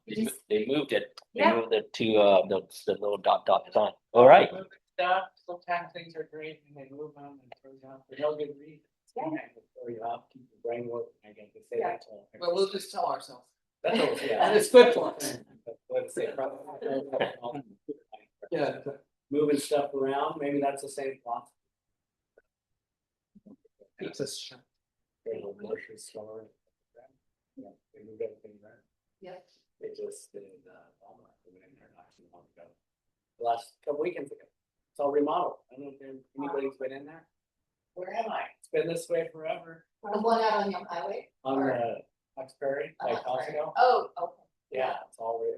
They moved it. They Yeah. moved it to the little dot sign. All right. Stuff, sometimes things are great and they move them and throw you off for no good reason. Yeah. Throw you off, keep your brain working, I guess they say Yeah. that to them. But we'll just tell ourselves. That's what, yeah. And it's good for us. Let's say, Yeah. moving stuff around, maybe that's the same philosophy. Keeps us sharp. There's a grocery store. Yeah, they moved everything around. Yep. They just did Walmart, they went in there not too long ago. The last couple weekends ago. It's all remodeled. I don't know if anybody's been in there. Where am I? It's been this way forever. The one out on your highway? On the Uxbury, by Costco. Oh, okay. Yeah,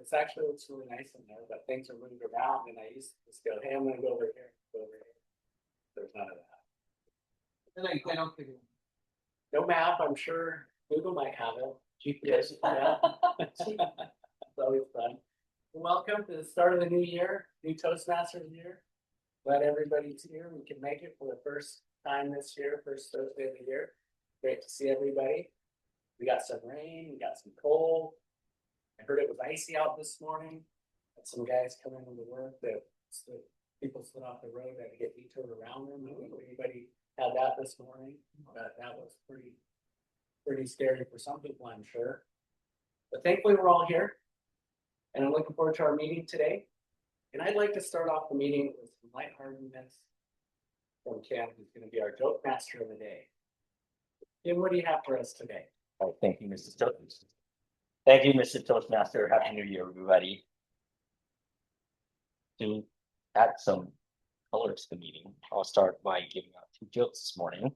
it's actually looks really nice in there, but things are moved around and I used to just go, hey, I'm gonna go over here, go over here. There's none of that. And I don't think. No map, I'm sure Google might have it. GPS, yeah. It's always fun. Welcome to the start of the new year, new Toastmasters year. Glad everybody's here. We can make it for the first time this year, first Thursday of the year. Great to see everybody. We got some rain, we got some cold. I heard it was icy out this morning. Had some guys come into work that people slid off the road, had to get detoured around them. I don't know if anybody had that this morning, but that was pretty scary for some people, I'm sure. But thankfully we're all here. And I'm looking forward to our meeting today. And I'd like to start off the meeting with some lightheartedness from Kim, who's going to be our joke master of the day. Kim, what do you have for us today? Oh, thank you, Mr. Toastmaster. Thank you, Mr. Toastmaster. Happy New Year, everybody. To add some color to the meeting, I'll start by giving out 2 jokes this morning.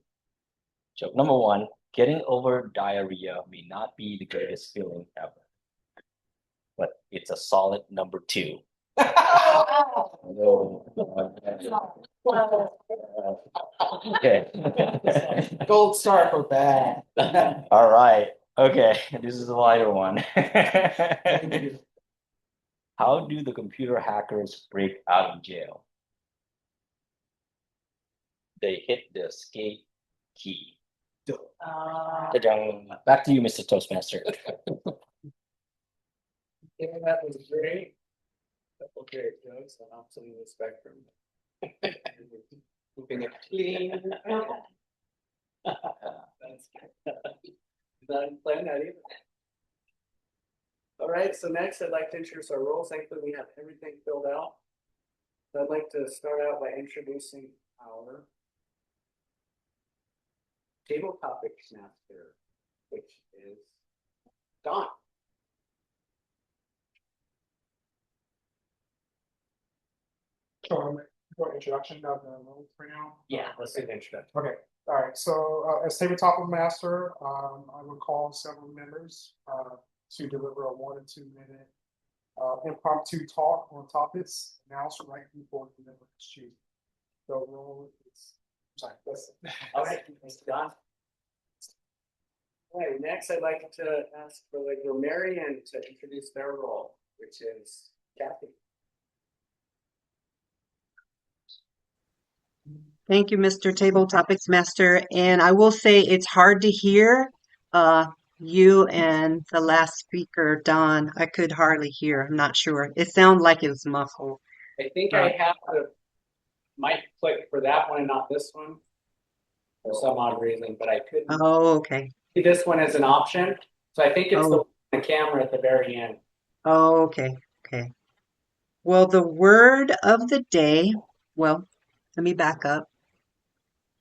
Joke number 1, getting over diarrhea may not be the greatest feeling ever, but it's a solid number 2. Okay. Gold star for bad. All right. Okay. This is a lighter one. How do the computer hackers break out of jail? They hit the escape key. Ta-dang. Back to you, Mr. Toastmaster. Yeah, that was great. Couple great jokes on opposite of the spectrum. Keeping it clean. That's good. Not playing that either. All right, so next I'd like to introduce our roles. Thankfully, we have everything filled out. So I'd like to start out by introducing our table topics master, which is Don. For introduction of the role for now. Yeah, let's do the introduction. Okay. All right. So as tabletop master, I would call several members to deliver a 1 to 2 minute impromptu talk on topics announced right before the members choose. The role is sorry. That's All right, Mr. Don. All right, next I'd like to ask for the Meridian to introduce their role, which is Kathy. Thank you, Mr. Table Topics Master. And I will say it's hard to hear you and the last speaker, Don. I could hardly hear. I'm not sure. It sounded like it was muffled. I think I have to mic click for that one and not this one for some odd reason, but I couldn't Oh, okay. see this one as an option. So I think it's the camera at the very end. Oh, okay. Okay. Well, the word of the day, well, let me back up.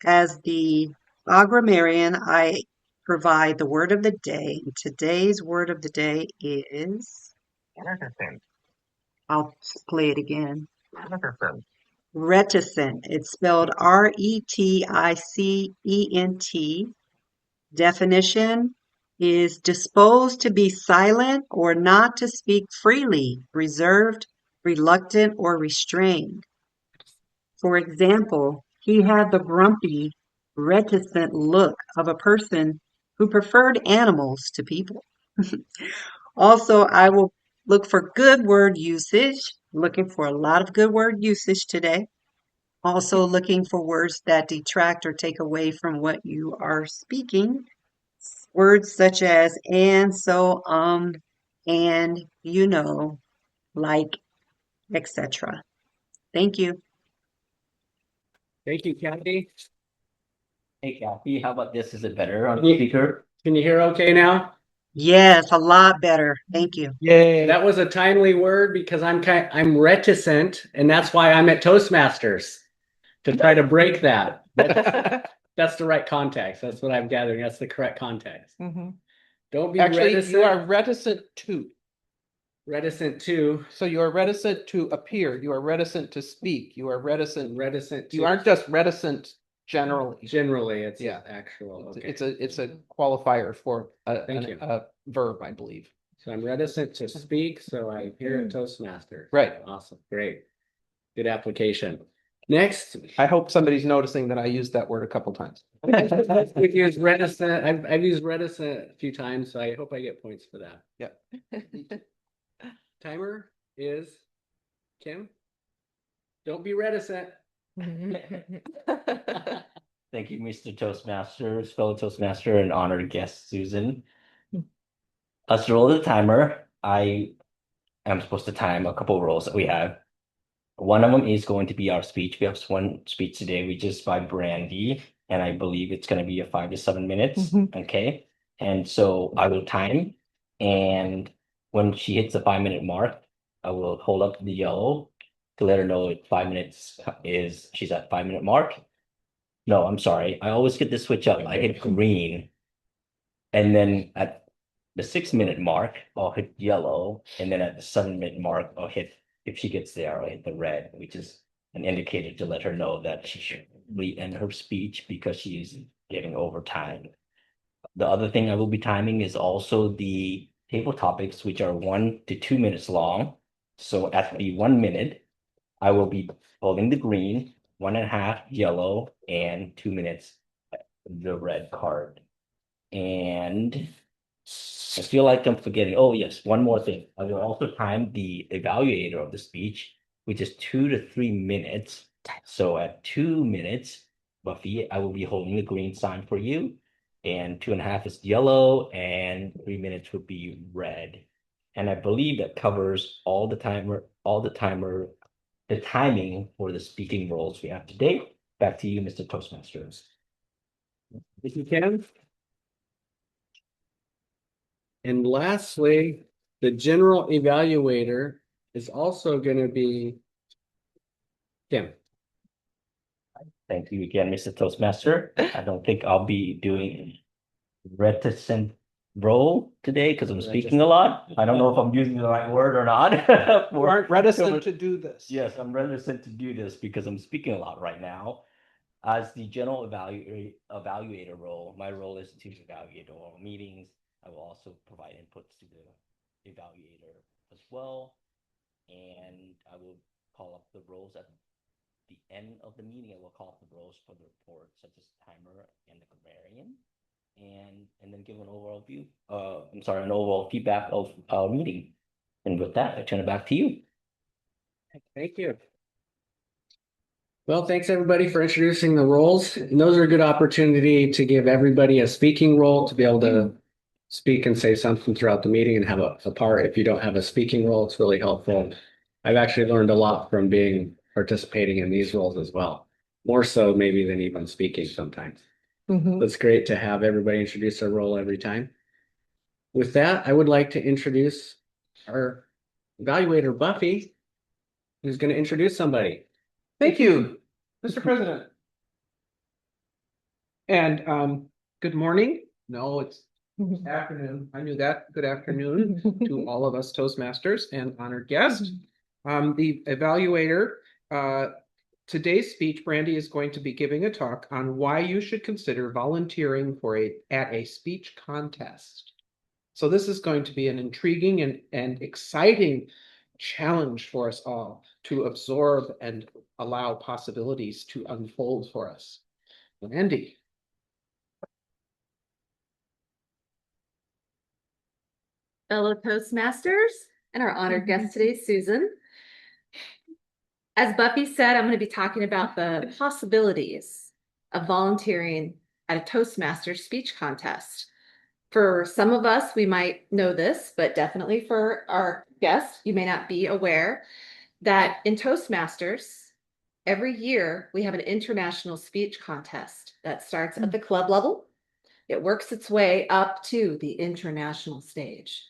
As the Meridian, I provide the word of the day. Today's word of the day is Reticent. I'll play it again. Reticent. Reticent. It's spelled Reticent. Definition is disposed to be silent or not to speak freely, reserved, reluctant, or restrained. For example, he had the grumpy, reticent look of a person who preferred animals to people. Also, I will look for good word usage, looking for a lot of good word usage today. Also looking for words that detract or take away from what you are speaking. Words such as and, so, and, like, etc. Thank you. Thank you, Kathy. Hey Kathy, how about this? Is it better on Yeah. speaker? Can you hear okay now? Yes, a lot better. Thank you. Yay. That was a timely word because I'm reticent, and that's why I'm at Toastmasters to try to break that. That's the right context. That's what I'm gathering. That's the correct context. Don't be Actually, reticent. you are reticent to. Reticent to. So you are reticent to appear. You are reticent to speak. You are reticent. Reticent to. You aren't just reticent generally. Generally, it's Yeah. actual. Okay. It's a qualifier for Thank you. a verb, I believe. So I'm reticent to speak, so I'm here at Toastmasters. Right. Awesome. Great. Good application. Next, I hope somebody's noticing that I used that word a couple times. we use reticent. I've used reticent a few times, so I hope I get points for that. Yeah. Timer is Kim. Don't be reticent. Thank you, Mr. Toastmasters, fellow Toastmaster, and honored guest Susan. Let's roll the timer. I am supposed to time a couple of roles that we have. One of them is going to be our speech. We have one speech today, which is by Brandee, and I believe it's going to be a 5 to 7 minutes. Okay. And so I will time, and when she hits the 5 minute mark, I will hold up the yellow to let her know 5 minutes she's at 5 minute mark. No, I'm sorry. I always get this switch up. I hit green, and then at the 6 minute mark, I'll hit yellow, and then at the 7 minute mark, if she gets there, I'll hit the red, which is an indicator to let her know that she should re-end her speech because she is getting over time. The other thing I will be timing is also the table topics, which are 1 to 2 minutes long. So at the 1 minute, I will be holding the green, 1.5 yellow, and 2 minutes the red card. And I feel like I'm forgetting. Oh, yes, one more thing. I will also time the evaluator of the speech, which is 2 to 3 minutes. So at 2 minutes, Buffy, I will be holding the green sign for you, and 2.5 is yellow, and 3 minutes would be red. And I believe that covers the timing for the speaking roles we have today. Back to you, Mr. Toastmasters. If you can. And lastly, the general evaluator is also going to be Kim. Thank you again, Mr. Toastmaster. I don't think I'll be doing reticent role today because I'm speaking a lot. I don't know if I'm using the right word or not. You aren't reticent to do this. Yes, I'm reticent to do this because I'm speaking a lot right now. As the general evaluator role, my role is to evaluate all meetings. I will also provide inputs to the evaluator as well. And I will call up the roles at the end of the meeting. I will call up the roles for the report, such as timer and the grammarian, and then give an overall view. An overall feedback of our meeting. And with that, I turn it back to you. Thank you. Well, thanks everybody for introducing the roles. And those are a good opportunity to give everybody a speaking role to be able to speak and say something throughout the meeting and have a part. If you don't have a speaking role, it's really helpful. I've actually learned a lot from participating in these roles as well. More so maybe than even speaking sometimes. It's great to have everybody introduce their role every time. With that, I would like to introduce our evaluator, Buffy, who's going to introduce somebody. Thank you, Mr. President. And good morning. No, it's afternoon. I knew that. Good afternoon to all of us Toastmasters and honored guests. The evaluator, today's speech, Brandee is going to be giving a talk on why you should consider volunteering at a speech contest. So this is going to be an intriguing and exciting challenge for us all to absorb and allow possibilities to unfold for us. Brandee. Fellow Toastmasters and our honored guest today, Susan. As Buffy said, I'm going to be talking about the possibilities of volunteering at a Toastmasters speech contest. For some of us, we might know this, but definitely for our guests, you may not be aware that in Toastmasters, every year we have an international speech contest that starts at the club level. It works its way up to the international stage.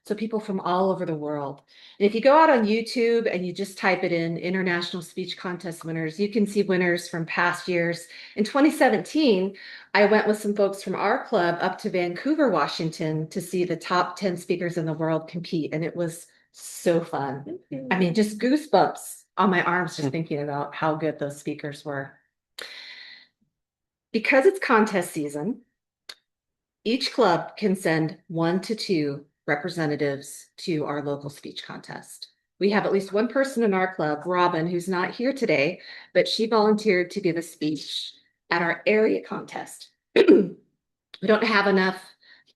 So people from all over the world. And if you go out on YouTube and you just type it in, international speech contest winners, you can see winners from past years. In 2017, I went with some folks from our club up to Vancouver, Washington to see the top 10 speakers in the world compete. And it was so fun. I mean, just goosebumps on my arms just thinking about how good those speakers were. Because it's contest season, each club can send 1 to 2 representatives to our local speech contest. We have at least one person in our club, Robin, who's not here today, but she volunteered to give a speech at our area contest. We don't have enough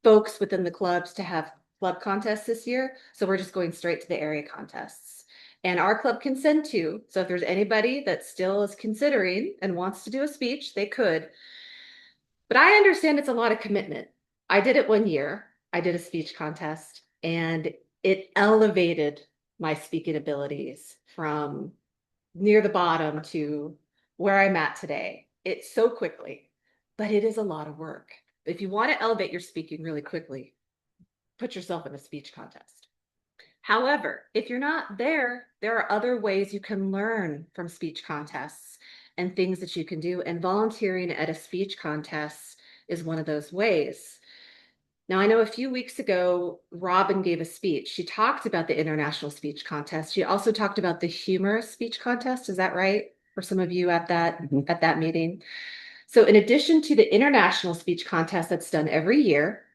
folks within the clubs to have club contests this year, so we're just going straight to the area contests. And our club can send 2, so if there's anybody that still is considering and wants to do a speech, they could. But I understand it's a lot of commitment. I did it one year. I did a speech contest and it elevated my speaking abilities from near the bottom to where I'm at today. It's so quickly, but it is a lot of work. If you want to elevate your speaking really quickly, put yourself in a speech contest. However, if you're not there, there are other ways you can learn from speech contests and things that you can do. And volunteering at a speech contest is one of those ways. Now, I know a few weeks ago, Robin gave a speech. She talked about the International Speech Contest. She also talked about the Humorous Speech Contest. Is that right? For some of you at that meeting. So in addition to the International Speech Contest that's done every year,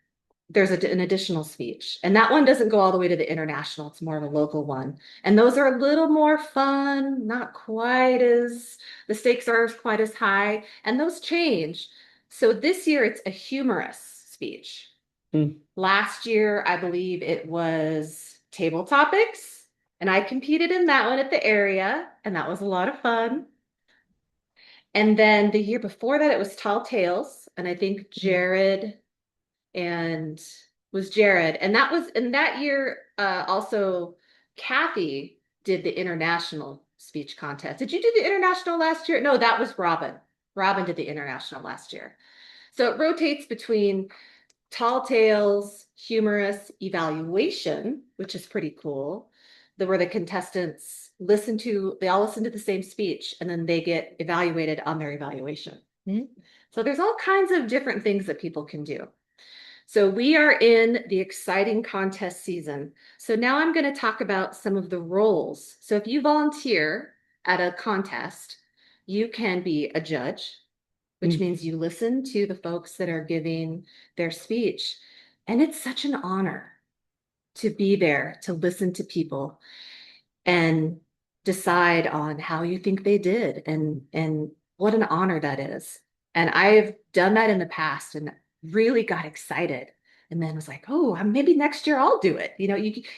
there's an additional speech. And that one doesn't go all the way to the international. It's more of a local one. And those are a little more fun, not quite as, the stakes aren't quite as high. And those change. So this year it's a humorous speech. Last year, I believe it was table topics. And I competed in that one at the area. And that was a lot of fun. And then the year before that, it was Tall Tales. And I think Jared and that was in that year also Kathy did the international speech contest. Did you do the international last year? No, that was Robin did the international last year. So it rotates between Tall Tales, humorous, evaluation, which is pretty cool, where the contestants they all listen to the same speech and then they get evaluated on their evaluation. So there's all kinds of different things that people can do. So we are in the exciting contest season. So now I'm going to talk about some of the roles. So if you volunteer at a contest, you can be a judge, which means you listen to the folks that are giving their speech. And it's such an honor to be there, to listen to people and decide on how you think they did. And what an honor that is. And I've done that in the past and really got excited and then was like, oh, maybe next year I'll do it.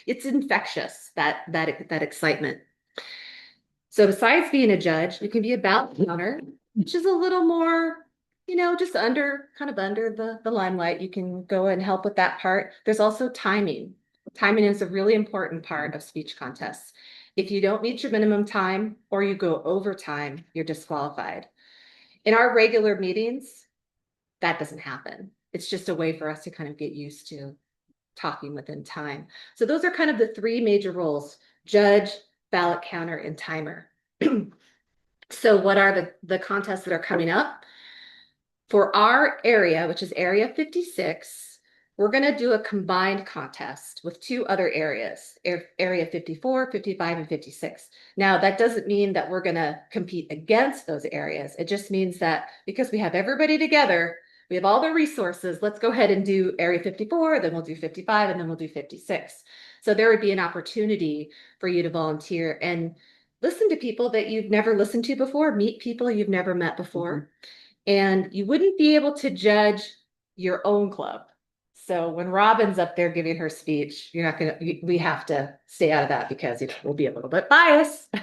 It's infectious, that excitement. So besides being a judge, you can be a ballot counter, which is a little more, just under the limelight. You can go and help with that part. There's also timing. Timing is a really important part of speech contests. If you don't meet your minimum time or you go over time, you're disqualified. In our regular meetings, that doesn't happen. It's just a way for us to kind of get used to talking within time. So those are kind of the 3 major roles: judge, ballot counter, and timer. So what are the contests that are coming up? For our area, which is Area 56, we're going to do a combined contest with 2 other areas, Area 54, 55, and 56. Now, that doesn't mean that we're going to compete against those areas. It just means that because we have everybody together, we have all the resources, let's go ahead and do Area 54, then we'll do 55, and then we'll do 56. So there would be an opportunity for you to volunteer and listen to people that you've never listened to before, meet people you've never met before. And you wouldn't be able to judge your own club. So when Robin's up there giving her speech, we have to stay out of that because we'll be a little bit biased.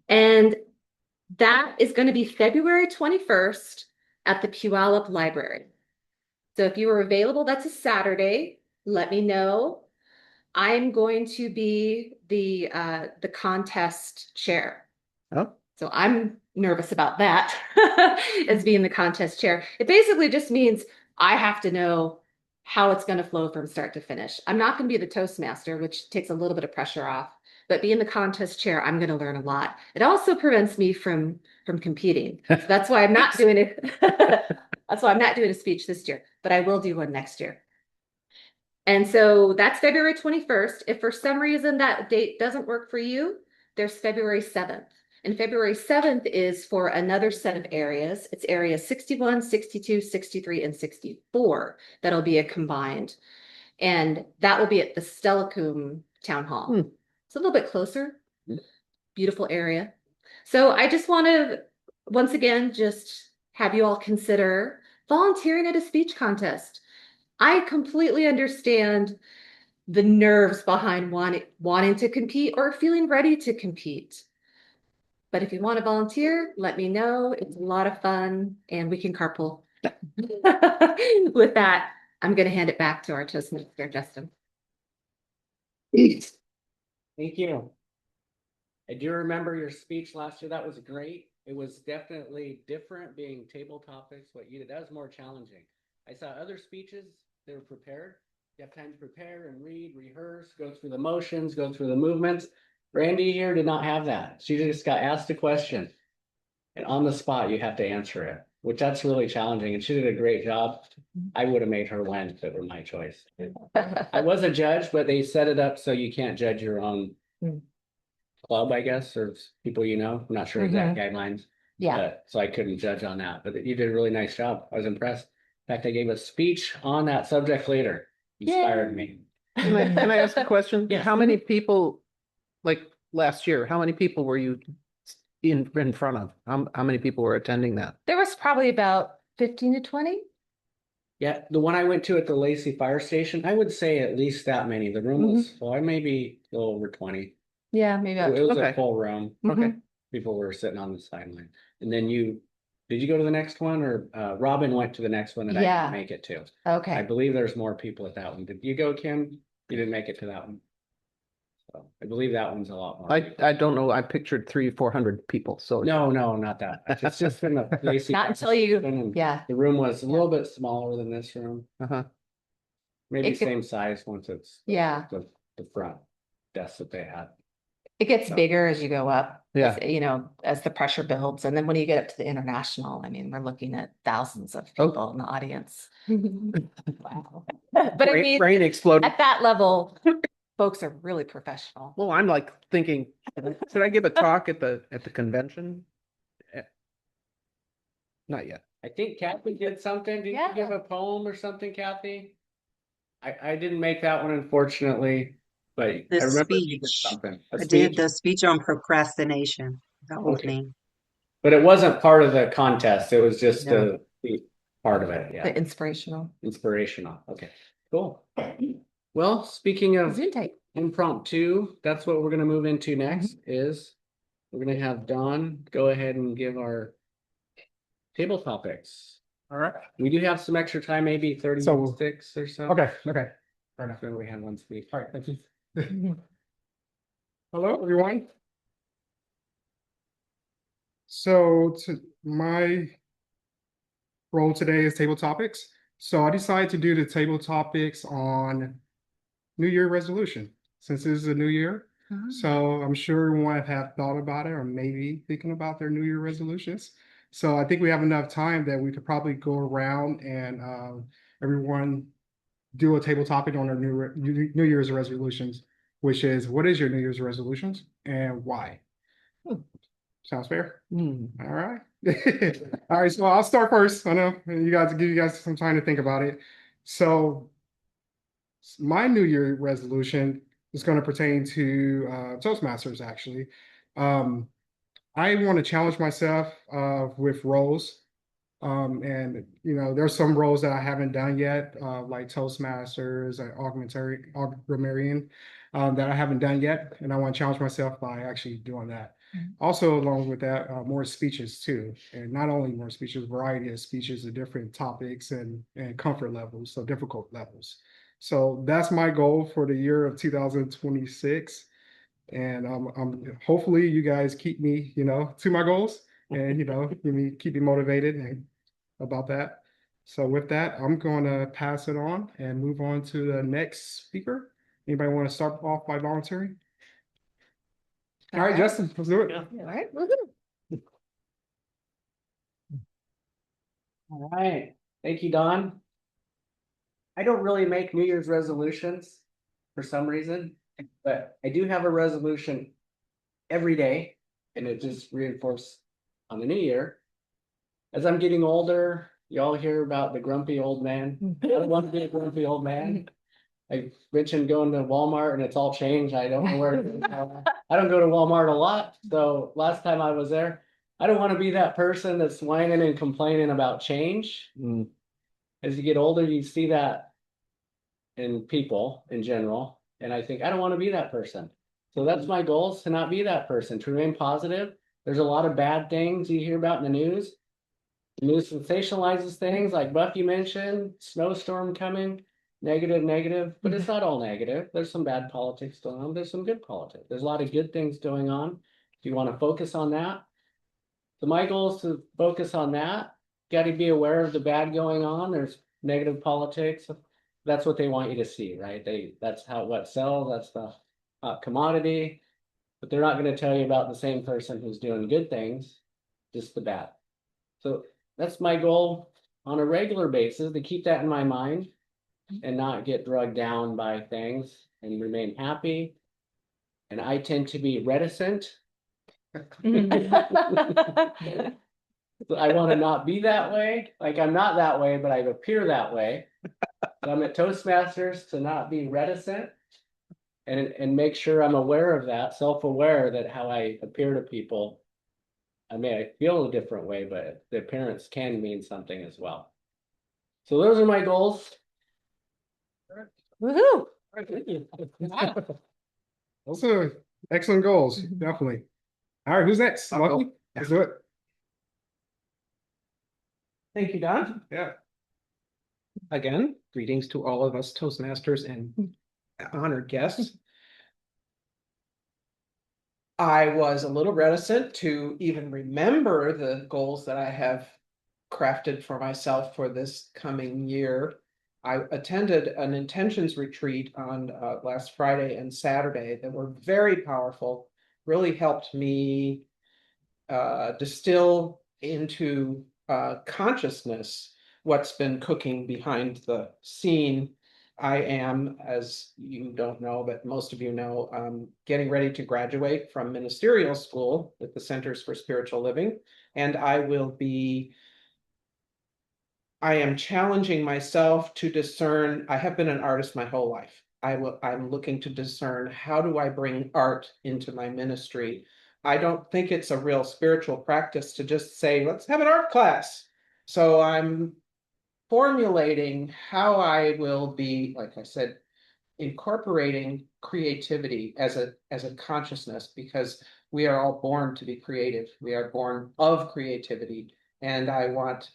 And that is going to be February 21st at the Puyallup Library. So if you are available, that's a Saturday, let me know. I'm going to be the contest chair. Oh, So I'm nervous about that as being the contest chair. It basically just means I have to know how it's going to flow from start to finish. I'm not going to be the Toastmaster, which takes a little bit of pressure off, but being the contest chair, I'm going to learn a lot. It also prevents me from competing. So that's why I'm not doing it. That's why I'm not doing a speech this year, but I will do one next year. And so that's February 21st. If for some reason that date doesn't work for you, there's February 7th. And February 7th is for another set of areas. It's areas 61, 62, 63, and 64 that'll be a combined. And that will be at the Stellacum Town Hall. It's a little bit closer. Beautiful area. So I just want to, once again, just have you all consider volunteering at a speech contest. I completely understand the nerves behind wanting to compete or feeling ready to compete. But if you want to volunteer, let me know. It's a lot of fun and we can carpool. With that, I'm going to hand it back to our Toastmaster, Justin. Thank you. I do remember your speech last year. That was great. It was definitely different being table topics. What you did, that was more challenging. I saw other speeches, they were prepared. You have time to prepare and read, rehearse, go through the motions, go through the movements. Brandee here did not have that. She just got asked a question. And on the spot, you have to answer it, which that's really challenging. And she did a great job. I would have made her win if it were my choice. I was a judge, but they set it up so you can't judge your own club, I guess, or people you know. I'm not sure exact guidelines. Yeah. So I couldn't judge on that. But you did a really nice job. I was impressed. In fact, I gave a speech on that subject later. Inspired me. can I ask a question? Yes. How many people, like last year, how many people were you in front of? How many people were attending that? There was probably about 15 to 20. Yeah, the one I went to at the Lacey Fire Station, I would say at least that many. The room was full. I maybe a little over 20. Yeah, maybe It was a Okay. full room. Okay. People were sitting on the sideline. And then did you go to the next one, or Robin went to the next one that I Yeah. didn't make it to? Okay. I believe there's more people at that one. Did you go, Kim? You didn't make it to that one. So I believe that one's a lot more. I don't know. I pictured 300-400 people. So No, not that. It's just in the Lacey Not Fire until you, Station, and yeah. the room was a little bit smaller than this room. Maybe It could- same size once it's Yeah. the front desk that they had. It gets bigger as you go up. Yeah. As the pressure builds. And then when you get up to the international, I mean, we're looking at thousands of people in the audience. Wow. But I mean, brain exploded. at that level, folks are really professional. Well, I'm like thinking, should I give a talk at the convention? Not yet. I think Kathy did something. Did Yeah. you give a poem or something, Kathy? I didn't make that one, unfortunately, but The I remember you did speech. something. I did the speech on procrastination, the opening. But it wasn't part of the contest. It was just No. the part of it. Yeah. The inspirational. Inspirational. Okay, cool. Well, speaking of Zoom tape. impromptu, that's what we're gonna move into next is we're gonna have Dawn go ahead and give our table topics. All right. We do have some extra time, maybe 36 or so. Okay. Fair enough. So we had one speak. All right. Thank you. Hello, everyone. So my role today is table topics. So I decided to do the table topics on New Year resolution, since this is a new year. So I'm sure everyone have thought about it or maybe thinking about their New Year resolutions. So I think we have enough time that we could probably go around and everyone do a table topic on their New Year's resolutions, which is what is your New Year's resolutions and why? Sounds fair? All right. All right, so I'll start first. I know you guys give you guys some time to think about it. So my New Year resolution is going to pertain to Toastmasters, actually. I want to challenge myself with roles. And there's some roles that I haven't done yet, like Toastmasters and Meridian, that I haven't done yet, and I want to challenge myself by actually doing that. Also, along with that, more speeches too, and not only more speeches, variety of speeches of different topics and comfort levels, so difficult levels. So that's my goal for the year of 2026, and hopefully you guys keep me, to my goals, and keep me motivated and about that. So with that, I'm going to pass it on and move on to the next speaker. Anybody want to start off by volunteering? All right, Justin, let's do it. All right. All right, thank you, Don. I don't really make New Year's resolutions for some reason, but I do have a resolution every day, and it just reinforced on the new year. As I'm getting older, you all hear about the grumpy old man. I don't want to be a grumpy old man. I mentioned going to Walmart and it's all changed. I don't know where. I don't go to Walmart a lot, so last time I was there, I don't want to be that person that's whining and complaining about change. As you get older, you see that in people in general, and I think I don't want to be that person. So that's my goal, is to not be that person, to remain positive. There's a lot of bad things you hear about in the news. The news sensationalizes things like Buffy mentioned, snowstorm coming, negative, but it's not all negative. There's some bad politics going on. There's some good politics. There's a lot of good things going on. If you want to focus on that. So my goal is to focus on that. Got to be aware of the bad going on. There's negative politics. That's what they want you to see, right? That's what sells. That's the commodity. But they're not going to tell you about the same person who's doing good things, just the bad. So that's my goal on a regular basis, to keep that in my mind and not get drugged down by things and remain happy. And I tend to be reticent. So I want to not be that way. Like, I'm not that way, but I appear that way. So I'm at Toastmasters to not be reticent and make sure I'm aware of that, self-aware that how I appear to people. I feel a different way, but the appearance can mean something as well. So those are my goals. Woohoo! Those are excellent goals, definitely. All right, who's next? I'll go. Lucky? Let's do it. Thank you, Don. Yeah. Again, greetings to all of us Toastmasters and honored guests. I was a little reticent to even remember the goals that I have crafted for myself for this coming year. I attended an intentions retreat on last Friday and Saturday that were very powerful, really helped me distill into consciousness what's been cooking behind the scene. I am, as you don't know, but most of you know, getting ready to graduate from ministerial school with the Centers for Spiritual Living, and I am challenging myself to discern. I have been an artist my whole life. I'm looking to discern, how do I bring art into my ministry? I don't think it's a real spiritual practice to just say, let's have an art class. So I'm formulating how I will be, like I said, incorporating creativity as a consciousness, because we are all born to be creative. We are born of creativity. And I want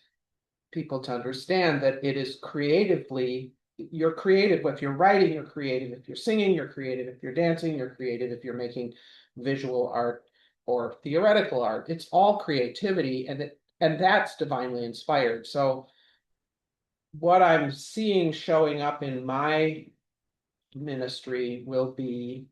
people to understand that it is creatively, you're creative. If you're writing, you're creative. If you're singing, you're creative. If you're dancing, you're creative. If you're making visual art or theoretical art, it's all creativity, and that's divinely inspired. So what I'm seeing showing up in my ministry will be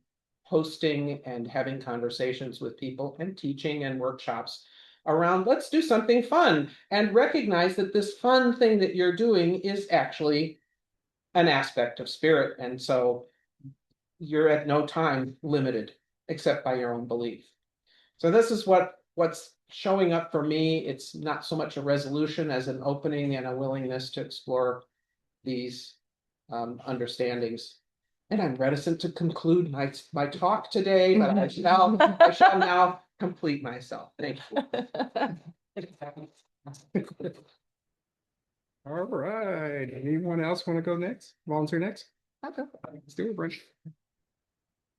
hosting and having conversations with people and teaching and workshops around, let's do something fun, and recognize that this fun thing that you're doing is actually an aspect of spirit. And so you're at no time limited except by your own belief. So this is what's showing up for me. It's not so much a resolution as an opening and a willingness to explore these understandings. And I'm reticent to conclude my talk today, but I shall now complete myself. Thank you. All right. Anyone else want to go next? Volunteer next? Okay. Let's do it, Brent.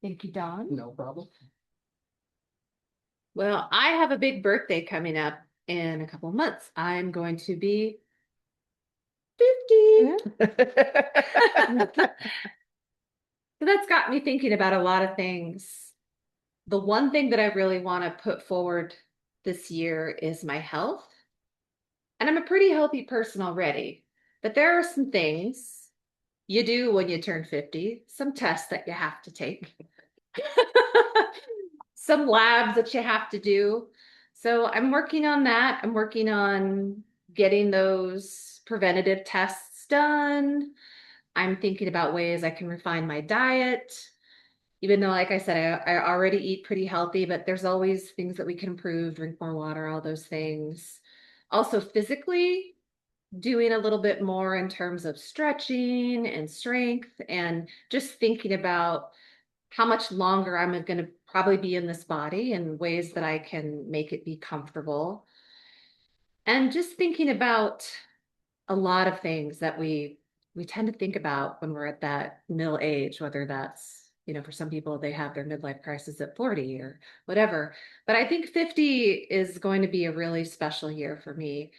Thank you, Don. No problem. Well, I have a big birthday coming up in a couple of months. I'm going to be 50. So that's got me thinking about a lot of things. The one thing that I really want to put forward this year is my health. And I'm a pretty healthy person already, but there are some things you do when you turn 50, some tests that you have to take, some labs that you have to do. So I'm working on that. I'm working on getting those preventative tests done. I'm thinking about ways I can refine my diet. Even though, like I said, I already eat pretty healthy, but there's always things that we can improve, drink more water, all those things. Also, physically, doing a little bit more in terms of stretching and strength, and just thinking about how much longer I'm going to probably be in this body and ways that I can make it be comfortable. And just thinking about a lot of things that we tend to think about when we're at that middle age, whether that's, for some people they have their midlife crisis at 40 or whatever. But I think 50 is going to be a really special year for me.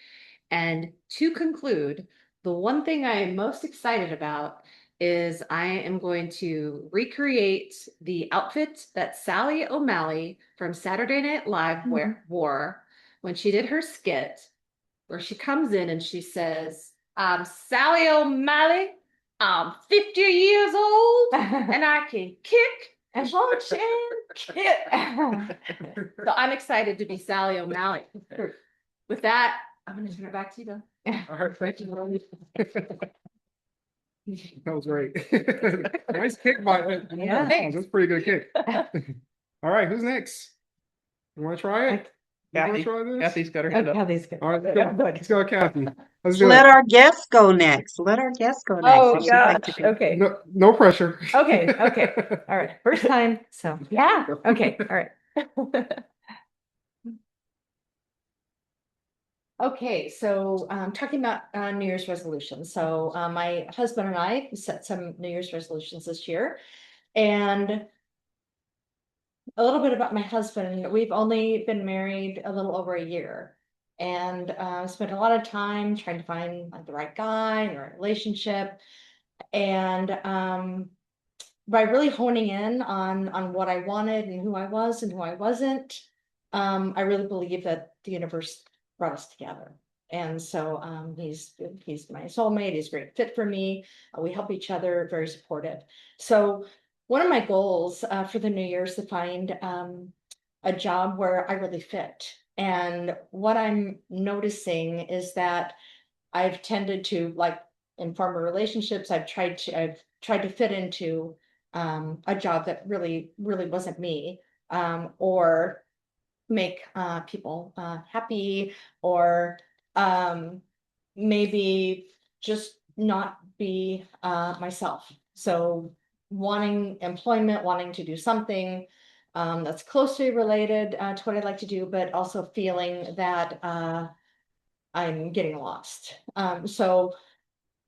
And to conclude, the one thing I am most excited about is I am going to recreate the outfit that Sally O'Malley from Saturday Night Live wore when she did her skit, where she comes in and she says, I'm Sally O'Malley. I'm 50 years old and I can kick and punch and kick. So I'm excited to be Sally O'Malley. With that, I'm going to turn it back to you, Bill. All right, thank you. That was great. Nice kick by Yeah. That's a pretty good kick. All right, who's next? You want to try it? You want to Kathy. try this? Kathy's got her hand up. Kathy's good. All right, let's go, Kathy. Let's do Let it. our guests go next. Let our guests go next. Oh, If she'd like gosh. to go. Okay. No, no pressure. Okay. All right. First time. So, yeah. Okay. All right. Okay, so talking about New Year's resolutions. So my husband and I set some New Year's resolutions this year. And a little bit about my husband. We've only been married a little over a year, and spent a lot of time trying to find like the right guy and the right relationship. And by really honing in on what I wanted and who I was and who I wasn't, I really believe that the universe brought us together. And so he's my soulmate. He's a great fit for me. We help each other, very supportive. So one of my goals for the new year is to find a job where I really fit. And what I'm noticing is that I've tended to, like, in former relationships, I've tried to fit into a job that really wasn't me, or make people happy, or maybe just not be myself. So wanting employment, wanting to do something that's closely related to what I'd like to do, but also feeling that I'm getting lost. So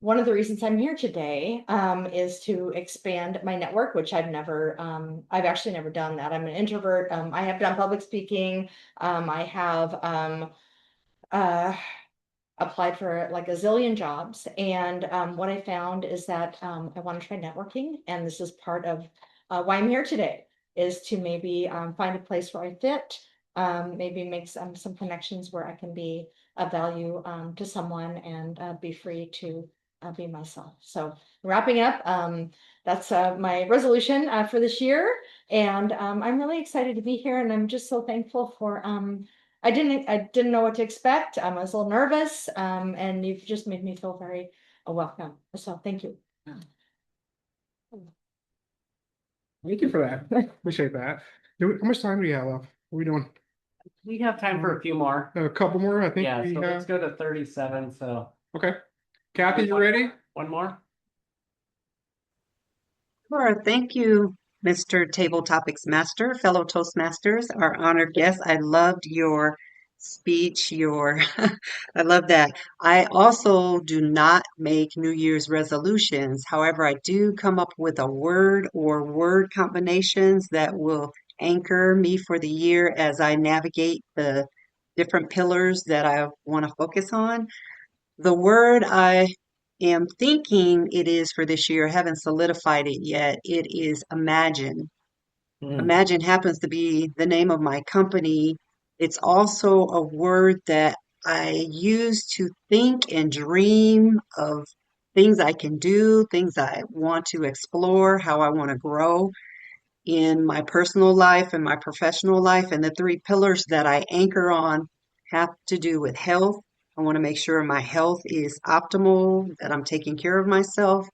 one of the reasons I'm here today is to expand my network, which I've actually never done that. I'm an introvert. I have done public speaking. I have applied for like a zillion jobs. And what I found is that I want to try networking. And this is part of why I'm here today, is to maybe find a place where I fit, maybe make some connections where I can be of value to someone, and be free to be myself. So wrapping up, that's my resolution for this year. And I'm really excited to be here. And I'm just so thankful for I didn't know what to expect. I was a little nervous, and you've just made me feel very welcome. So thank you. Thank you for that. Appreciate that. How much time do we have left? What are we doing? We have time for a few more. A couple more, I think Yeah, we so let's have. go to 37. So Okay. Kathy, you ready? one more. Sure. Thank you, Mr. Table Topics Master, fellow Toastmasters, our honored guest. I loved your speech, your, I love that. I also do not make New Year's resolutions. However, I do come up with a word or word combinations that will anchor me for the year as I navigate the different pillars that I want to focus on. The word I am thinking it is for this year, I haven't solidified it yet. It is imagine. Imagine happens to be the name of my company. It's also a word that I use to think and dream of things I can do, things I want to explore, how I want to grow in my personal life and my professional life. And the three pillars that I anchor on have to do with health. I want to make sure my health is optimal, that I'm taking care of myself.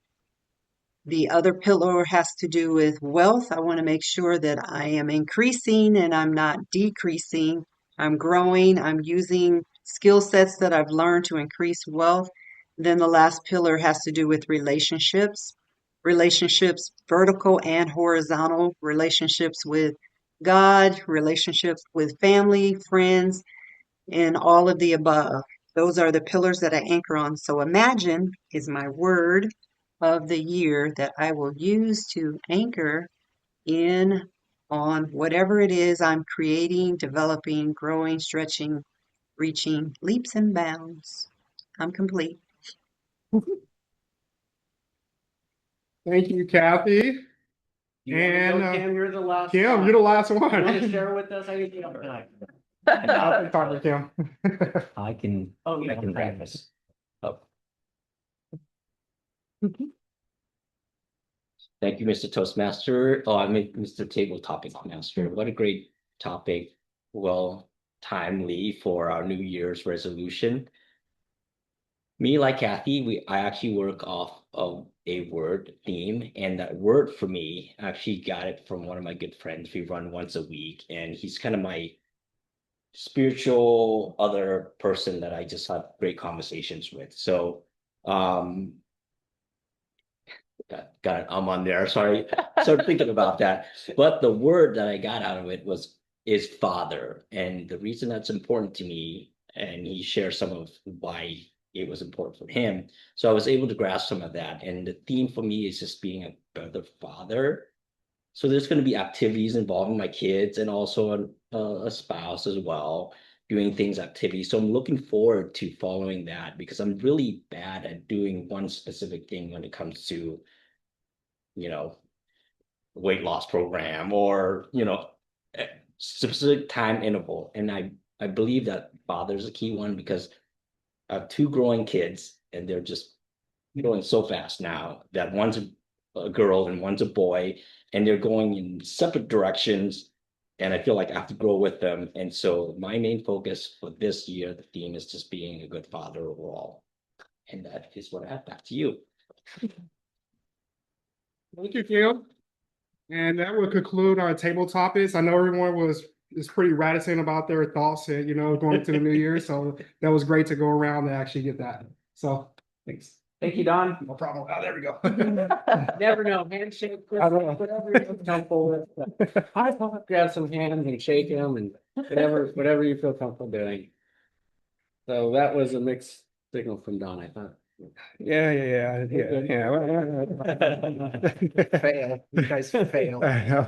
The other pillar has to do with wealth. I want to make sure that I am increasing and I'm not decreasing. I'm growing. I'm using skill sets that I've learned to increase wealth. Then the last pillar has to do with relationships. Relationships, vertical and horizontal, relationships with God, relationships with family, friends, and all of the above. Those are the pillars that I anchor on. So imagine is my word of the year that I will use to anchor in on whatever it is I'm creating, developing, growing, stretching, reaching leaps and bounds. I'm complete. Thank you, Kathy. You wanna go, And, Kim, you're the last. Kim, one. you're the last You wanna one. share with us how you feel? I'll talk with Kim. I can, Oh, I yeah. can practice. Oh. Thank you, Mr. Toastmaster. Oh, I mean, Mr. Table Topic Master. What a great topic. Well, timely for our New Year's resolution. Me, like Kathy, I actually work off of a word theme, and that word for me actually got it from one of my good friends. We run once a week, and he's kind of my spiritual other person that I just have great conversations with. So, got an on there. Sorry, started thinking about that. But the word that I got out of it is father, and the reason that's important to me, and he shares some of why it was important for him. So I was able to grasp some of that, and the theme for me is just being a better father. So there's going to be activities involving my kids and also a spouse as well, doing things activities. So I'm looking forward to following that because I'm really bad at doing one specific thing when it comes to, you know, weight loss program or, a specific time interval. And I believe that father's a key one because I have two growing kids and they're just growing so fast now that one's a girl and one's a boy, and they're going in separate directions. And I feel like I have to grow with them. And so my main focus for this year, the theme is just being a good father overall. And that is what I have. Back to you. Thank you, Kim. And that will conclude our table topics. I know everyone is pretty reticent about their thoughts and going into the new year. So that was great to go around and actually get that. So thanks. Thank you, Don. No problem. Oh, there we go. Never know, handshake, I don't know. whatever you feel comfortable with. Grab some hands and shake them and whatever you feel comfortable doing. So that was a mixed signal from Don, I thought. Yeah. Fail. You guys fail. I know.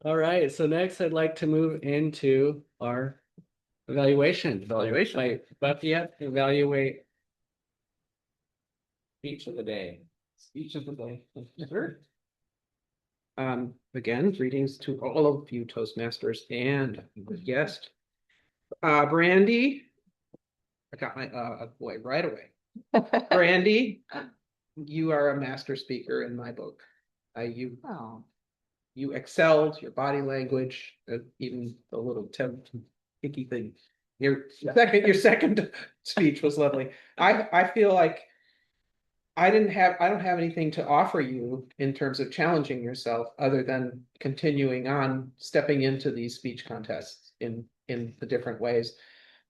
All right, so next I'd like to move into our evaluation. Right, but you have to evaluate speech of the day. Speech of the day. Sure. Again, greetings to all of you Toastmasters and the guest. Brandee, I got my boy right away. Brandee, you are a master speaker in my book. You excelled, your body language, even the little hickey thing. Your second speech was lovely. I feel like I don't have anything to offer you in terms of challenging yourself other than continuing on stepping into these speech contests in the different ways.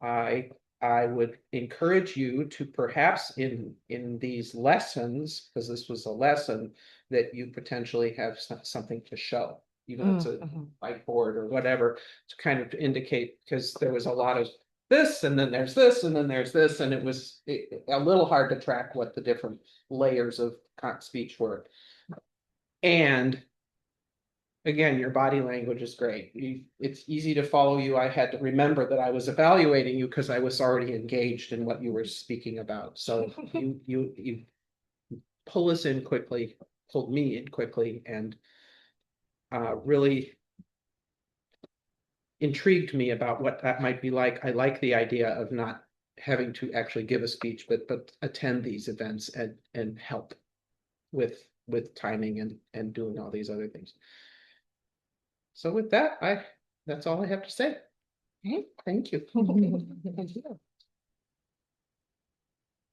I would encourage you to perhaps in these lessons, because this was a lesson, that you potentially have something to show. even if it's a whiteboard or whatever, to kind of indicate, because there was a lot of this, and then there's this, and then there's this, and it was a little hard to track what the different layers of speech were. And again, your body language is great. It's easy to follow you. I had to remember that I was evaluating you because I was already engaged in what you were speaking about. So you pull us in quickly, pulled me in quickly, and really intrigued me about what that might be like. I like the idea of not having to actually give a speech, but attend these events and help with timing and doing all these other things. So with that, that's all I have to say. Thank you.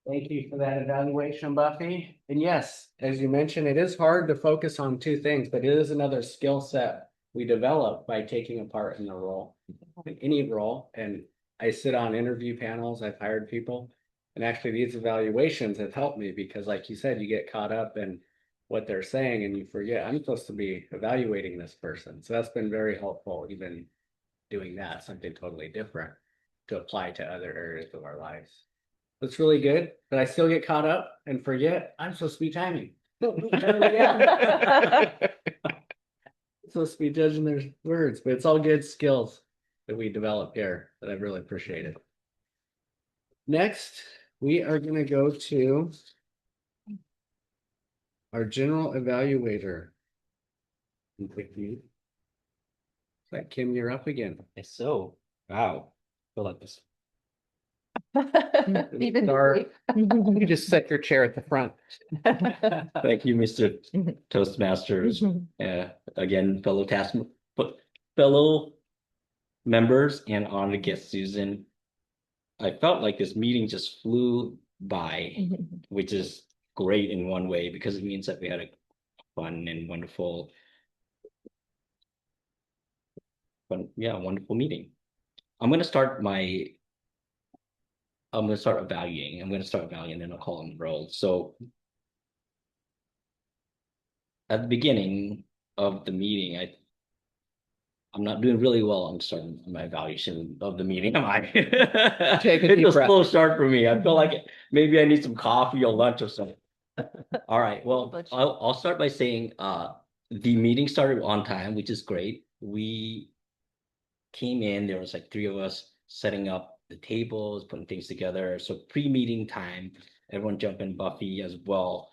Thank you for that evaluation, Buffy. And yes, as you mentioned, it is hard to focus on two things, but it is another skill set we develop by taking a part in the role, in any role. And I sit on interview panels, I've hired people, and actually these evaluations have helped me because, like you said, you get caught up in what they're saying and you forget, I'm supposed to be evaluating this person. So that's been very helpful, even doing that, something totally different to apply to other areas of our lives. It's really good, but I still get caught up and forget I'm supposed to be timing. Supposed to be judging their words, but it's all good skills that we develop here that I've really appreciated. Next, we are going to go to our general evaluator. Is that Kim, you're up again. Yes, so wow, feel like this. Even Start. You just set your chair at the front. Thank you, Mr. Toastmasters. Again, fellow members and honored guest Susan. I felt like this meeting just flew by, which is great in one way because it means that we had a fun and wonderful, wonderful meeting. I'm going to start evaluating. I'm going to start evaluating, and then I'll call them roles. So at the beginning of the meeting, I'm not doing really well on starting my evaluation of the meeting. Am I? Take a deep It's a breath. slow start for me. I feel like maybe I need some coffee or lunch or something. All right. Well, I'll start by saying the meeting started on time, which is great. We came in, there was like 3 of us setting up the tables, putting things together. So pre-meeting time, everyone jumped in, Buffy as well.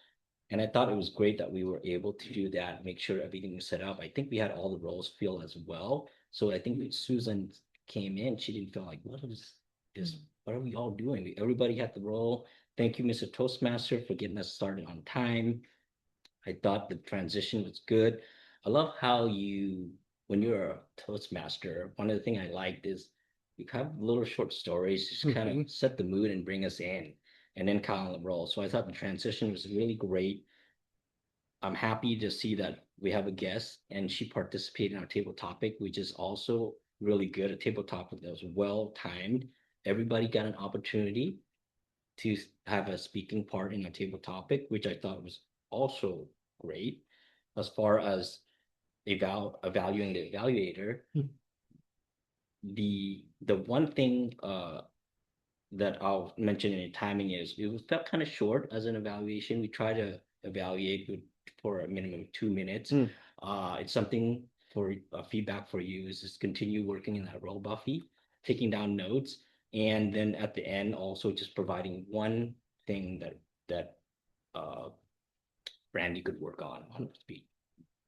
And I thought it was great that we were able to do that, make sure everything was set up. I think we had all the roles filled as well. So I think when Susan came in, she didn't feel like, what are we all doing? Everybody had the role. Thank you, Mr. Toastmaster, for getting us started on time. I thought the transition was good. I love how when you're a Toastmaster, one of the things I liked is you have little short stories, just kind of set the mood and bring us in, and then kind of roll. So I thought the transition was really great. I'm happy to see that we have a guest and she participated in our table topic, which is also really good. A table topic that was well timed. Everybody got an opportunity to have a speaking part in a table topic, which I thought was also great. As far as evaluating the evaluator, the one thing that I'll mention in timing is it felt kind of short as an evaluation. We try to evaluate for a minimum of 2 minutes. It's something for feedback for you is just continue working in that role, Buffy, taking down notes, and then at the end also just providing one thing that Brandee could work on speed,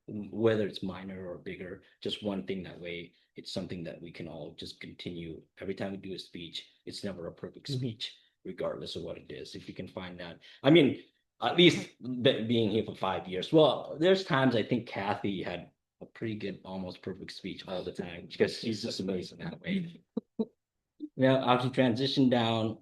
whether it's minor or bigger, just one thing. That way it's something that we can all just continue. Every time we do a speech, it's never a perfect speech, regardless of what it is. If you can find that, I mean, at least being here for 5 years. Well, there's times I think Kathy had a pretty good, almost perfect speech all the time because she's just amazing that way. Now, after transition down,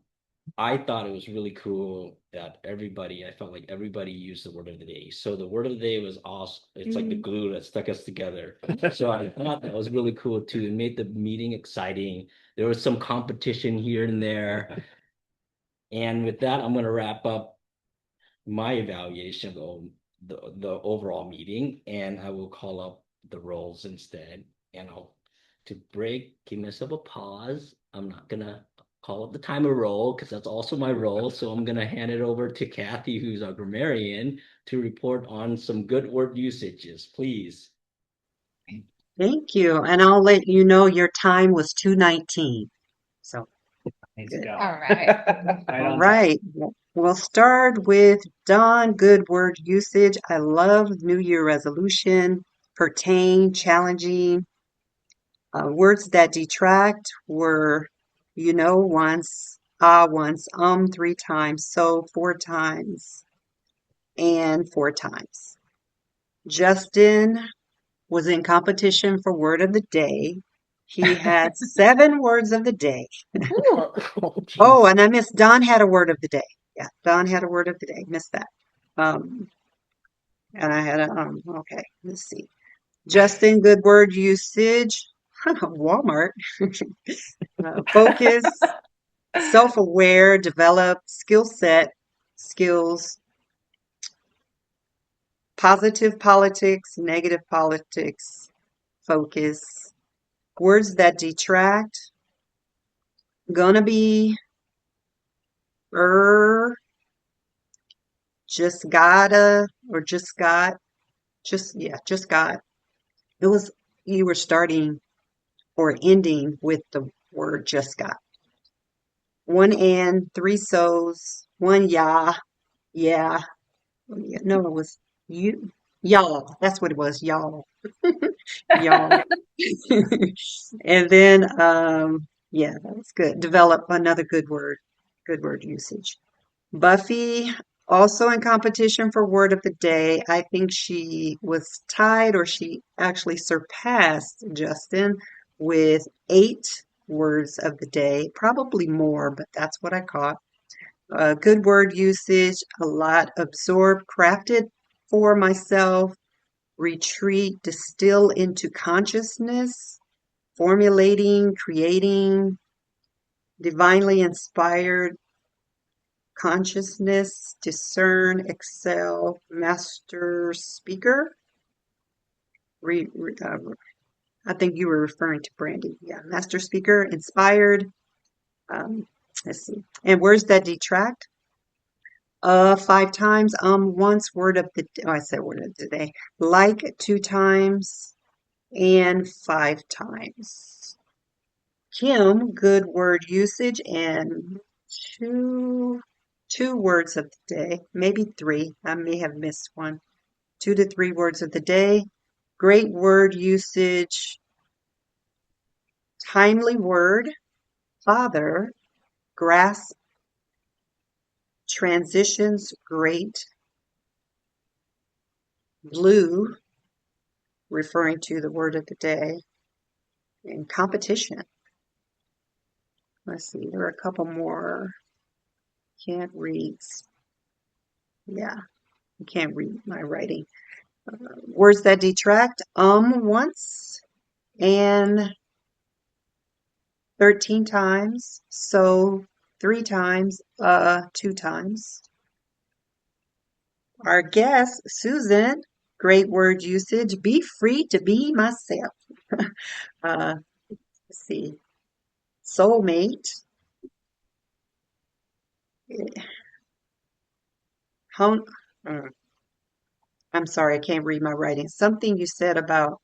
I thought it was really cool that I felt like everybody used the word of the day. So the word of the day was awesome. It's like the glue that stuck us together. So I thought that was really cool too. It made the meeting exciting. There was some competition here and there. And with that, I'm going to wrap up my evaluation of the overall meeting, and I will call up the roles instead. And to break, give myself a pause. I'm not gonna call it the timer role because that's also my role. So I'm gonna hand it over to Kathy, who's our grammarian, to report on some good word usages, please. Thank you. And I'll let you know your time was 2:19. So, Needs good. to go. All right. Right All on time. right. We'll start with Dawn. Good word usage. I love New Year resolution, pertain, challenging. Words that detract were, once, once, 3 times, so 4 times, and 4 times. Justin was in competition for word of the day. He had 7 words of the day. Oh, and I missed Don had a word of the day. Yeah, Don had a word of the day. Missed that. Um, and I had okay, let's see. Justin, good word usage. Walmart. Focus, self-aware, develop, skill set, skills, positive politics, negative politics, focus. Words that detract. Gonna be, just gotta, or just got, just got. It was, you were starting or ending with the word just got. 1 and, 3 so's, 1 yeah. No, it was y'all. That's what it was, y'all. Y'all. And then, yeah, that was good. Develop another good word usage. Buffy, also in competition for word of the day. I think she was tied or she actually surpassed Justin with 8 words of the day, probably more, but that's what I caught. Good word usage, a lot. Absorb, crafted for myself, retreat, distill into consciousness, formulating, creating, divinely inspired, consciousness, discern, excel, master speaker. I think you were referring to Brandee. Yeah, master speaker, inspired. Um, let's see. And words that detract. 5 times. Once. Word of the. Oh, I said word of the day. Like 2 times and 5 times. Kim, good word usage and two words of the day, maybe 3. I may have missed one. 2 to 3 words of the day. Great word usage. Timely word. Father. Grasp. Transitions. Great. Blue, referring to the word of the day. And competition. Let's see, there are a couple more. Can't read. Yeah, you can't read my writing. Words that detract. Once and 13 times. So 3 times. 2 times. Our guest, Susan. Great word usage. Be free to be myself. Let's see. Soulmate. How, I'm sorry, I can't read my writing. Something you said about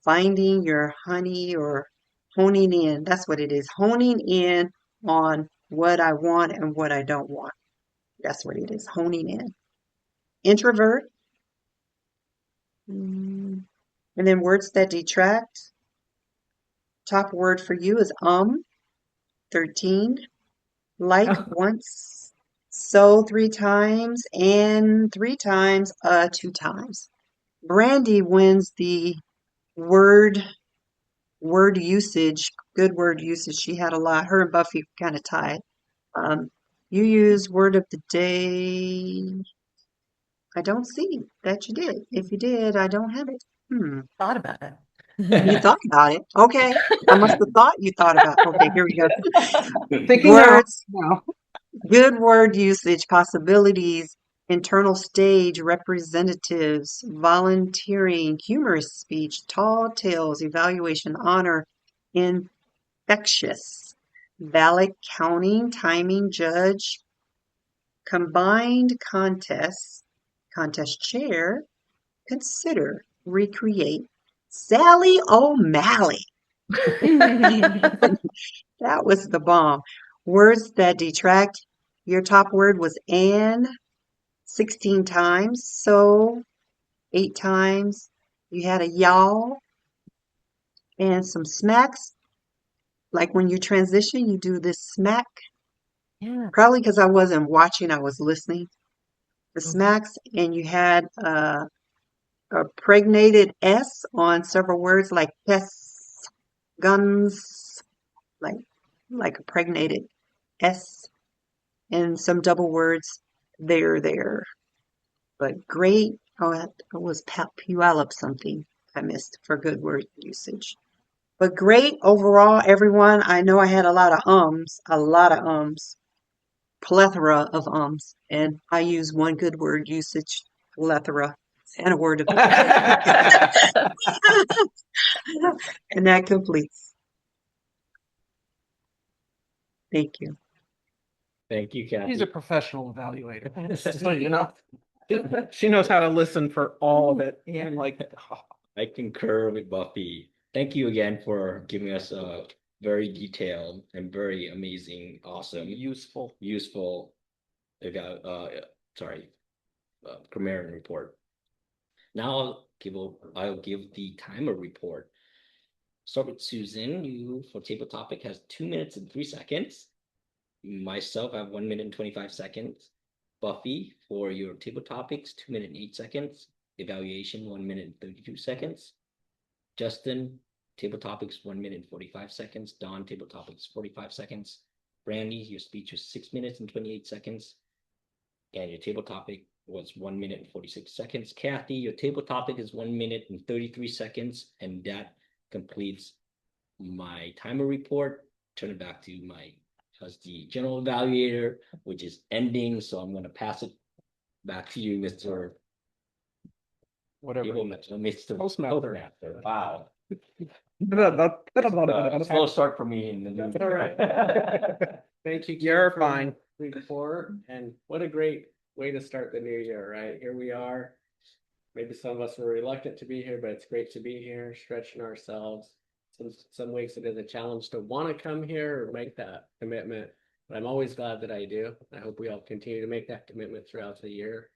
finding your honey or honing in. That's what it is. Honing in on what I want and what I don't want. That's what it is. Honing in. Introvert. And then words that detract. Top word for you is 13. Like once. So 3 times and 3 times, 2 times. Brandee wins the word usage, good word usage. She had a lot. Her and Buffy kind of tied. You use word of the day. I don't see that you did. If you did, I don't have it. Thought about it. You thought about it. Okay. I must have thought you thought about. Okay, here we go. Thinking now. Words. Good word usage, possibilities, internal stage representatives, volunteering, humorous speech, tall tales, evaluation, honor, infectious, ballot counting, timing, judge, combined contests, contest chair, consider, recreate, Sally O'Malley. That was the bomb. Words that detract. Your top word was and 16 times. So 8 times. You had a y'all and some smacks. Like when you transition, you do this smack. Yeah. Probably because I wasn't watching, I was listening. The smacks, and you had a pregnated S on several words like pests, guns, like a pregnated S, and some double words there. But great, oh, it was Puyallup something I missed for good word usage. But great overall, everyone. I know I had a lot of ums, plethora of ums, and I use one good word usage, plethora, and a word of and that completes. Thank you. Thank you, Kathy. She's a professional evaluator, so you know. She knows how to listen for all of it. Yeah. And like, I concur with Buffy. Thank you again for giving us a very detailed and very amazing, awesome, useful grammarian report. Now I'll give the timer report. Start with Susan. You for table topic has 2 minutes and 3 seconds. Myself, I have 1 minute and 25 seconds. Buffy, for your table topics, 2 minutes and 8 seconds. Evaluation, 1 minute and 32 seconds. Justin, table topics, 1 minute and 45 seconds. Dawn, table topics, 45 seconds. Brandee, your speech was 6 minutes and 28 seconds. And your table topic was 1 minute and 46 seconds. Kathy, your table topic is 1 minute and 33 seconds. And that completes my timer report. Turn it back to my as the general evaluator, which is ending. So I'm going to pass it back to you, Mr. whatever. Mr. Toastmaster. Wow. That's Slow start for me in the new All right. year. Thank you. You're for fine. the report, and what a great way to start the new year, right? Here we are. Maybe some of us were reluctant to be here, but it's great to be here, stretching ourselves. Some weeks it is a challenge to want to come here or make that commitment, but I'm always glad that I do. I hope we all continue to make that commitment throughout the year.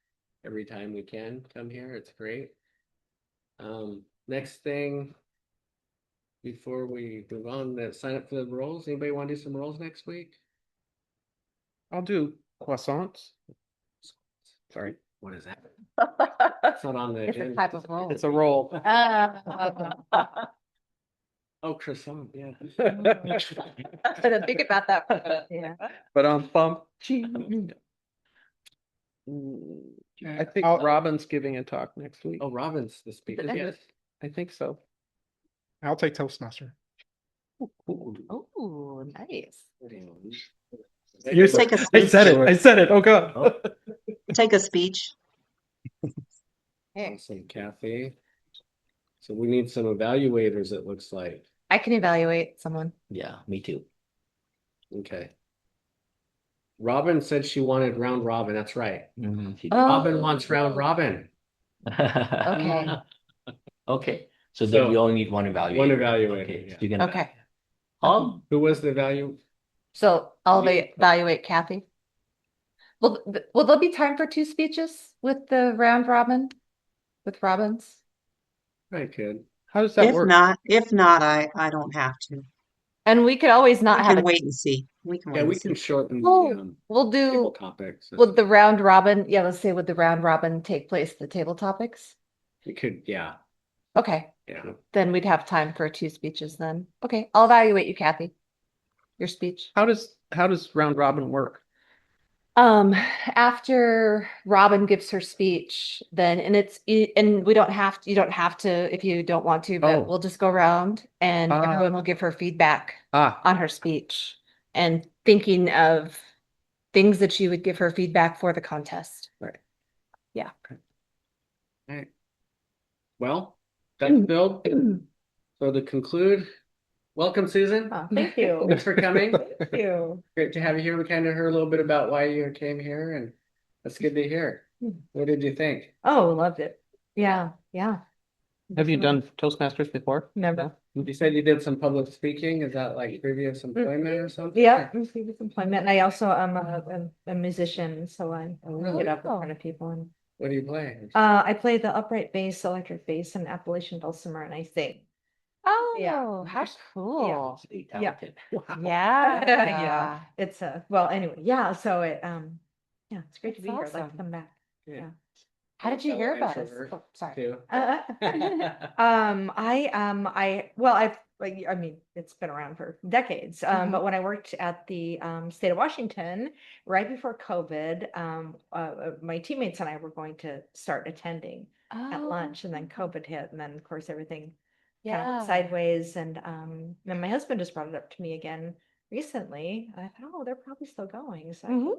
Every time we can come here, it's great. Next thing, before we move on, sign up for the roles. Anybody want to do some roles next week? I'll do croissants. Sorry, what is that? It's not on the Different agenda. type of role. It's a roll. Oh, croissant, yeah. I didn't think about that. Yeah. But bump. I think Robin's giving a talk next week. Oh, Robin's the speaker. Yes. I think so. I'll take Toastmaster. Oh, nice. You take a speech. I said it. Oh God. Take a speech. Awesome, Kathy. So we need some evaluators, it looks like. I can evaluate someone. Yeah, me too. Okay. Robin said she wanted round robin. That's right. Mhm. Robin wants round robin. Okay. Okay. So then we only need one evaluator. One evaluator, Okay. yeah. So you're gonna. Okay. Who was the value? So I'll evaluate Kathy. Will there be time for 2 speeches with the round robin? With Robins? I could. How does that If work? not, I don't have to. And we could always We not have can a. wait and see. We can wait Yeah, and we see. can shorten Oh, the we'll table do. topics. Would the round robin? Yeah, let's say would the round robin take place the table topics? We could, yeah. Okay, Yeah. then we'd have time for 2 speeches then. Okay, I'll evaluate you, Kathy. Your speech. How does round robin work? After Robin gives her speech, then and we don't have to, you don't have to if you don't want to, but Oh. we'll just go around and everyone will give her feedback on her speech and thinking of things that you would give her feedback for the contest. Right. Yeah. Alright. Well, that's filled. So to conclude, welcome, Susan. Thank you. Thanks for coming. Thank you. Great to have you here. We kind of heard a little bit about why you came here, and that's good to hear. What did you think? Oh, loved it. Yeah, yeah. Have you Definitely. done Toastmasters before? Never. You said you did some public speaking. Is that like previous employment or something? Yeah, previous employment. And I also am a musician, so I really? get up in front of people and What do you play? I play the upright bass, electric bass, and Appalachian dulcimer, and I sing. Oh, Yeah. how cool. Yeah. Yeah. Yeah. It's well, anyway, yeah. So it yeah, it's great to That's be here. I'd like to awesome. come back. Yeah. Yeah. How did you hear about us? Introvert. Oh, sorry. Too. Well, I mean, it's been around for decades. But when I worked at the state of Washington, right before COVID, my teammates and I were going to start attending at lunch, and then COVID hit, and then of course everything kind of went sideways. And then my husband just brought it up to me again recently. And I thought, oh, they're probably still going, so I could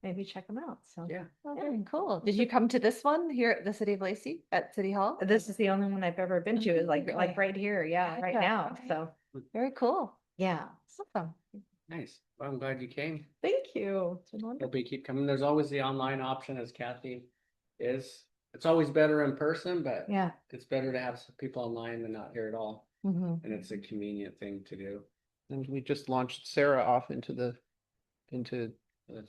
maybe check them out. So Yeah. Oh, very cool. Did you come to this one here at the City of Lacey at City Hall? this is the only one I've ever been to, is like Okay. right here, yeah, right Gotcha. now. Okay. So Very cool. yeah. Awesome. Nice. Well, I'm glad you came. Thank you. It's been wonderful. Hope you keep coming. There's always the online option, as Kathy is. It's always better in person, but Yeah. it's better to have some people online than not here at all. Mhm. And it's a convenient thing to do. And we just launched Sarah off into